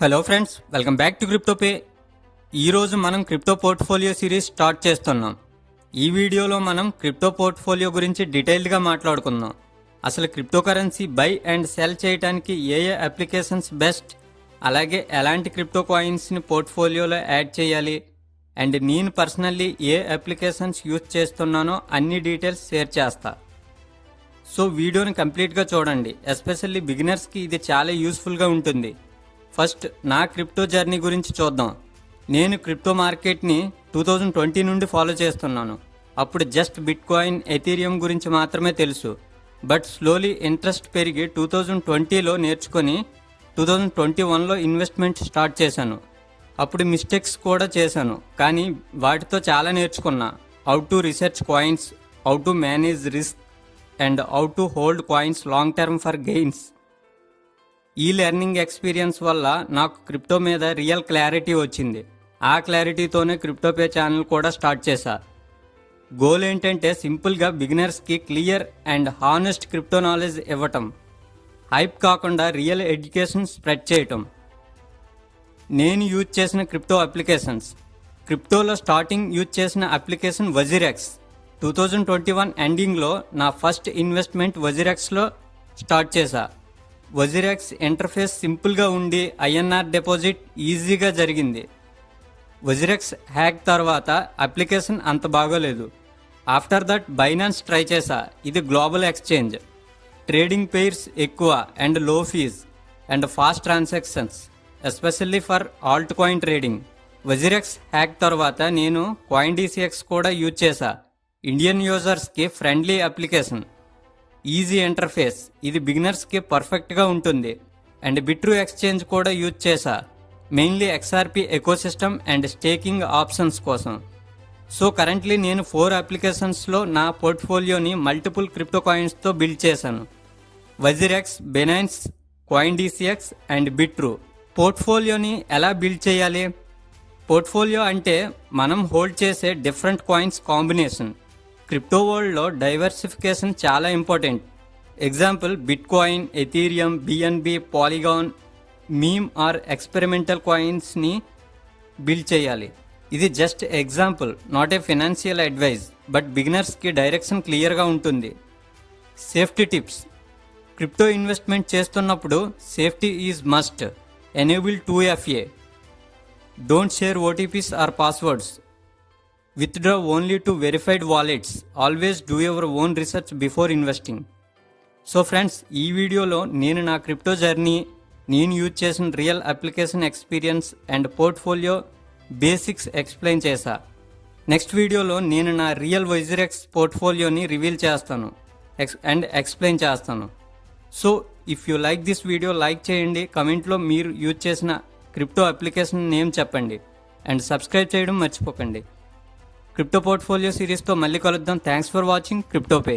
Hello friends, welcome back to CryptoPay. ఈరోజు మనం crypto portfolio series start చేస్తున్నాం. ఈ వీడియోలో మనం క్రిప్టో పోర్ట్ఫోలియో గురించి డీటెయిల్డ్గా మాట్లాడుకుందాం. అసలు crypto currency by and cell చేయడానికి ఏ అప్లికేషన్స్ బెస్ట్, అలాగే ఎలాంటి క్రిప్టో కాయిన్స్ని పోర్ట్ఫోలియోలో యాడ్ చేయాలి, అండ్ నేను పర్సనల్లీ ఏ అప్లికేషన్స్ యూజ్ చేస్తున్నానో అన్ని డీటెయిల్స్ షేర్ చేస్తా. సో వీడియోని కంప్లీట్గా చూడండి. ఎస్పెషల్లీ బిగినర్స్కి ఇది చాలా యూస్ఫుల్గా ఉంటుంది. ఫస్ట్ నా క్రిప్టో జర్నీ గురించి చూద్దాం. నేను క్రిప్టో మార్కెట్ని 2020 నుండి ఫాలో చేస్తున్నాను. అప్పుడు జస్ట్ బిట్ కాయిన్, ఎథీరియం గురించి మాత్రమే తెలుసు. బట్ స్లోలీ ఇంట్రెస్ట్ పెరిగి 2020లో నేర్చుకొని 2021లో ఇన్వెస్ట్మెంట్ స్టార్ట్ చేశాను. అప్పుడు మిస్టేక్స్ కూడా చేశాను, కానీ వాటితో చాలా నేర్చుకున్నా. How to research coins, how to manage risk, and how to hold coins long term for gains. ఈ లెర్నింగ్ ఎక్స్పీరియన్స్ వల్ల నాకు క్రిప్టో మీద రియల్ క్లారిటీ వచ్చింది. ఆ క్లారిటీతోనే క్రిప్టోపే ఛానల్ కూడా స్టార్ట్ చేశా. గోల్ ఏంటంటే సింపుల్గా బిగినర్స్కి clear and honest crypto knowledge ఇవ్వటం, హైప్ కాకుండా రియల్ ఎడ్యుకేషన్ స్ప్రెడ్ చేయటం. నేను యూజ్ చేసిన క్రిప్టో అప్లికేషన్స్. క్రిప్టోలో స్టార్టింగ్ యూజ్ చేసిన అప్లికేషన్ వజీరెక్స్. 2021 ఎండింగ్లో నా ఫస్ట్ ఇన్వెస్ట్మెంట్ వజీరెక్స్లో స్టార్ట్ చేశా. వజీరెక్స్ ఇంటర్ఫేస్ సింపుల్గా ఉండి ఐఎన్ఆర్ డిపాజిట్ ఈజీగా జరిగింది. వజీరెక్స్ హ్యాక్ తర్వాత అప్లికేషన్ అంత బాగోలేదు. ఆఫ్టర్ దట్ బైనాన్స్ ట్రై చేశా. ఇది గ్లోబల్ ఎక్స్చేంజ్, ట్రేడింగ్ పెయిర్స్ ఎక్కువ and low fees and fast transactions, especially for alt coin trading. WazirX hack తర్వాత నేను CoinDCX కూడా యూజ్ చేశా. ఇండియన్ యూజర్స్కి ఫ్రెండ్లీ అప్లికేషన్, ఈజీ ఇంటర్ఫేస్, ఇది బిగినర్స్కి పర్ఫెక్ట్గా ఉంటుంది. అండ్ బిట్రూ ఎక్స్చేంజ్ కూడా యూజ్ చేశా, mainly XRP ecosystem and staking options కోసం. సో కరెంట్లీ నేను 4 అప్లికేషన్స్లో నా పోర్ట్ఫోలియోని మల్టిపుల్ క్రిప్టో కాయిన్స్తో బిల్డ్ చేశాను. WazirX, Binance, CoinDCX and Bitrue. పోర్ట్ఫోలియోని ఎలా బిల్డ్ చేయాలి? పోర్ట్ఫోలియో అంటే మనం హోల్డ్ చేసే డిఫరెంట్ కాయిన్స్ కాంబినేషన్. క్రిప్టో వరల్డ్లో డైవర్సిఫికేషన్ చాలా important. Example bitcoin, Ethereum, BNB, Polygon, meme or experimental కాయిన్స్ని బిల్డ్ చేయాలి. ఇది just example, not a financial advice, but బిగినర్స్కి డైరెక్షన్ క్లియర్గా ఉంటుంది. Safety tips. క్రిప్టో ఇన్వెస్ట్మెంట్ చేస్తున్నప్పుడు safety is must. Enable 2FA. Don't share OTPs or passwords. Withdraw only to verified wallets. Always do your own research before investing. So friends, ఈ వీడియోలో నేను నా crypto journey, నేను use చేసిన real application experience and portfolio basics explain చేశా. Next వీడియోలో నేను నా రియల్ వజీరెక్స్ పోర్ట్ఫోలియోని రివీల్ చేస్తాను అండ్ ఎక్స్ప్లెయిన్ చేస్తాను. So if you like this video, like చేయండి. కమెంట్లో మీరు యూజ్ చేసిన క్రిప్టో అప్లికేషన్ నేమ్ చెప్పండి అండ్ సబ్స్క్రైబ్ చేయడం మర్చిపోకండి. క్రిప్టో పోర్ట్ఫోలియో సిరీస్తో మళ్ళీ కలుద్దాం. Thanks for watching క్రిప్టోపే.